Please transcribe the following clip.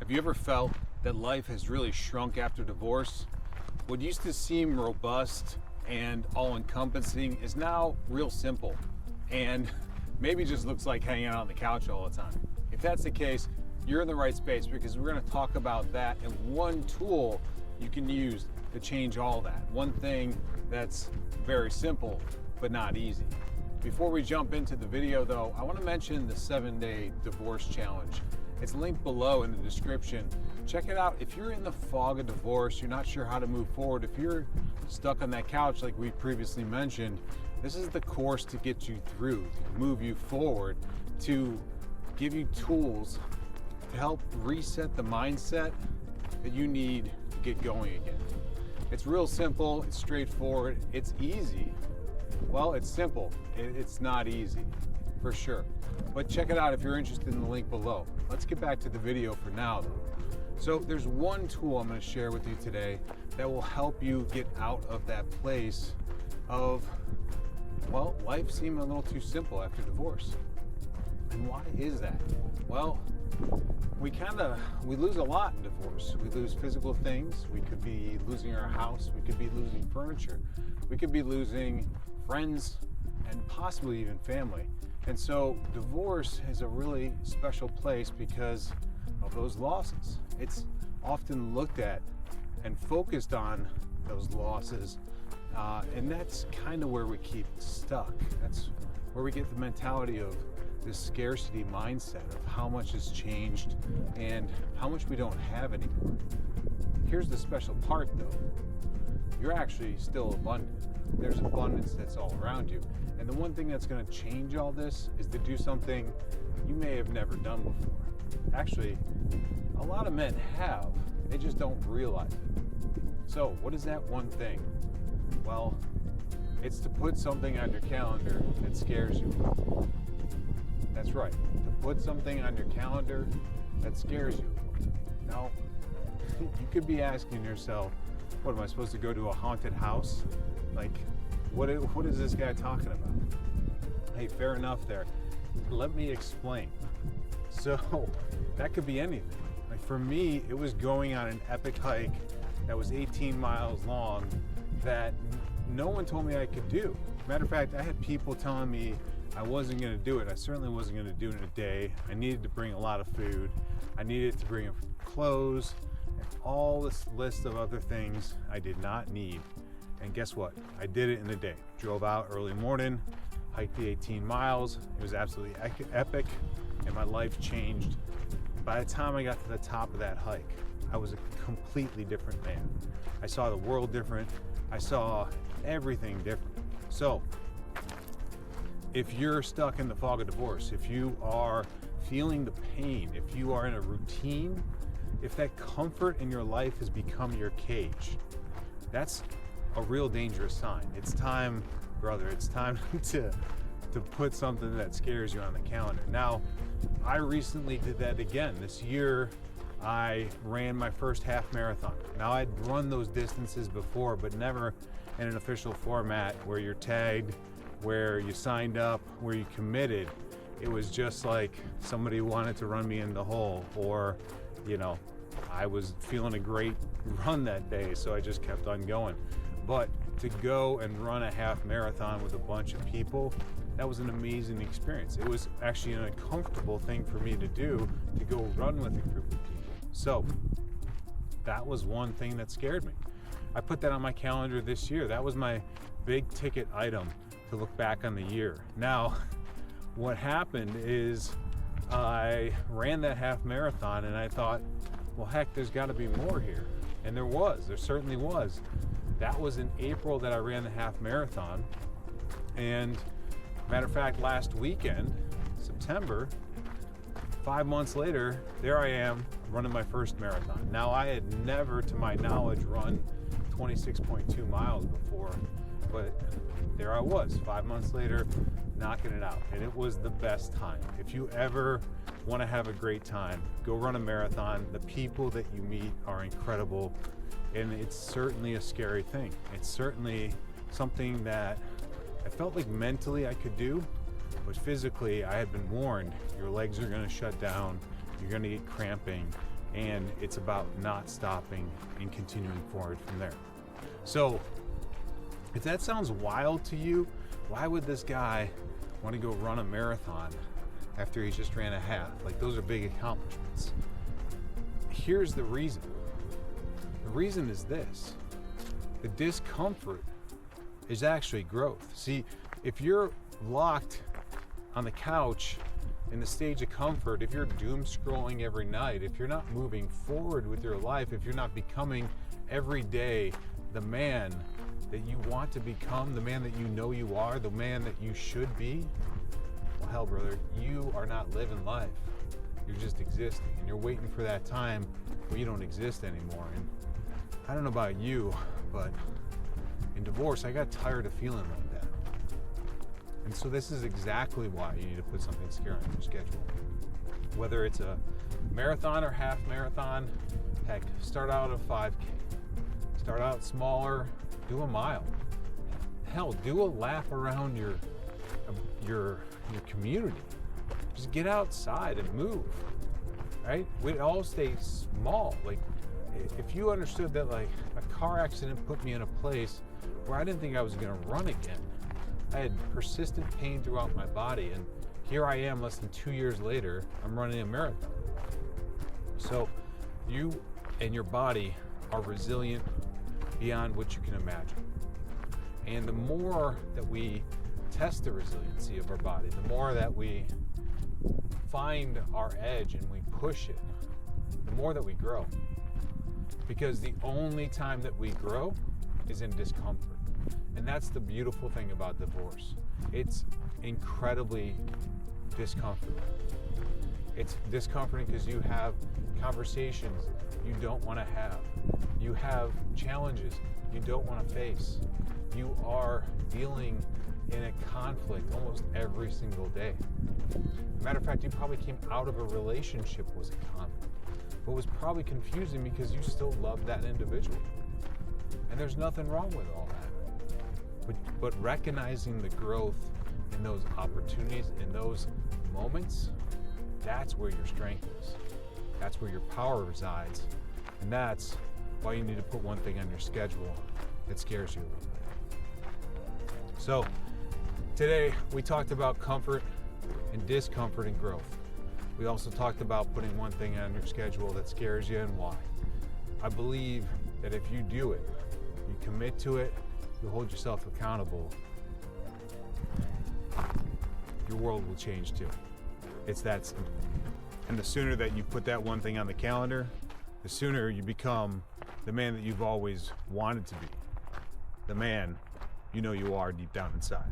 Have you ever felt that life has really shrunk after divorce? What used to seem robust and all-encompassing is now real simple and maybe just looks like hanging out on the couch all the time. If that's the case, you're in the right space because we're going to talk about that and one tool you can use to change all that. One thing that's very simple but not easy. Before we jump into the video though, I want to mention the 7-day divorce challenge. It's linked below in the description. Check it out. If you're in the fog of divorce, you're not sure how to move forward, if you're stuck on that couch like we previously mentioned, this is the course to get you through, to move you forward, to give you tools to help reset the mindset that you need to get going again. It's real simple, it's straightforward, it's easy. Well, it's simple, it's not easy, for sure. But check it out if you're interested in the link below. Let's get back to the video for now though. So there's one tool I'm going to share with you today that will help you get out of that place of, well, life seeming a little too simple after divorce. And why is that? Well, we lose a lot in divorce. We lose physical things. We could be losing our house. We could be losing furniture. We could be losing friends and possibly even family. And so divorce is a really special place because of those losses. It's often looked at and focused on those losses, and that's kind of where we keep stuck. That's where we get the mentality of this scarcity mindset of how much has changed and how much we don't have anymore. Here's the special part though. You're actually still abundant. There's abundance that's all around you. And the one thing that's going to change all this is to do something you may have never done before. Actually, a lot of men have, they just don't realize it. So what is that one thing? Well, it's to put something on your calendar that scares you. That's right, to put something on your calendar that scares you. Now, you could be asking yourself, what, am I supposed to go to a haunted house? Like, what is this guy talking about? Hey, fair enough there. Let me explain. So, that could be anything. Like for me, it was going on an epic hike that was 18 miles long that no one told me I could do. Matter of fact, I had people telling me I wasn't going to do it. I certainly wasn't going to do it in a day. I needed to bring a lot of food. I needed to bring clothes and all this list of other things I did not need. And guess what? I did it in a day. Drove out early morning, hiked the 18 miles. It was absolutely epic, and my life changed. By the time I got to the top of that hike, I was a completely different man. I saw the world different. I saw everything different. So, if you're stuck in the fog of divorce, if you are feeling the pain, if you are in a routine, if that comfort in your life has become your cage, that's a real dangerous sign. It's time, brother, it's time to put something that scares you on the calendar. Now, I recently did that again. This year, I ran my first half marathon. Now, I'd run those distances before, but never in an official format where you're tagged, where you signed up, where you committed. It was just like somebody wanted to run me in the hole, or, you know, I was feeling a great run that day, so I just kept on going. But to go and run a half marathon with a bunch of people, that was an amazing experience. It was actually an uncomfortable thing for me to do, to go run with a group of people. So that was one thing that scared me. I put that on my calendar this year. That was my big ticket item to look back on the year. Now, what happened is I ran that half marathon and I thought, well, heck, there's got to be more here. And there certainly was. That was in April that I ran the half marathon. And matter of fact, last weekend, September, 5 months later, there I am running my first marathon. Now, I had never, to my knowledge, run 26.2 miles before, but there I was, 5 months later, knocking it out. And it was the best time. If you ever want to have a great time, go run a marathon. The people that you meet are incredible. And it's certainly a scary thing. It's certainly something that I felt like mentally I could do, but physically I had been warned, your legs are gonna shut down, you're gonna get cramping, and it's about not stopping and continuing forward from there. So if that sounds wild to you, why would this guy want to go run a marathon after he's just ran a half? Like, those are big accomplishments. Here's the reason. The reason is this: the discomfort is actually growth. See, if you're locked on the couch in the stage of comfort, if you're doom scrolling every night, if you're not moving forward with your life, if you're not becoming every day the man that you want to become, the man that you know you are, the man that you should be, well, hell, brother, you are not living life. You're just existing, and you're waiting for that time where you don't exist anymore. And I don't know about you, but in divorce, I got tired of feeling like that. And so this is exactly why you need to put something scary on your schedule. Whether it's a marathon or half marathon, heck, start out a 5K. Start out smaller, do a mile. Hell, do a lap around your community. Just get outside and move, right? We all stay small. Like, if you understood that, like, a car accident put me in a place where I didn't think I was gonna run again. I had persistent pain throughout my body, and here I am less than 2 years later, I'm running a marathon. So you and your body are resilient beyond what you can imagine. And the more that we test the resiliency of our body, the more that we find our edge and we push it, the more that we grow. Because the only time that we grow is in discomfort. And that's the beautiful thing about divorce. It's incredibly discomforting. It's discomforting because you have conversations you don't want to have. You have challenges you don't want to face. You are dealing in a conflict almost every single day. Matter of fact, you probably came out of a relationship was a conflict, but was probably confusing because you still love that individual. And there's nothing wrong with all that. But recognizing the growth in those opportunities, in those moments, that's where your strength is. That's where your power resides. And that's why you need to put one thing on your schedule that scares you a little bit. So today we talked about comfort and discomfort and growth. We also talked about putting one thing on your schedule that scares you and why. I believe that if you do it, you commit to it, you hold yourself accountable, your world will change too. It's that simple. And the sooner that you put that one thing on the calendar, the sooner you become the man that you've always wanted to be, the man you know you are deep down inside.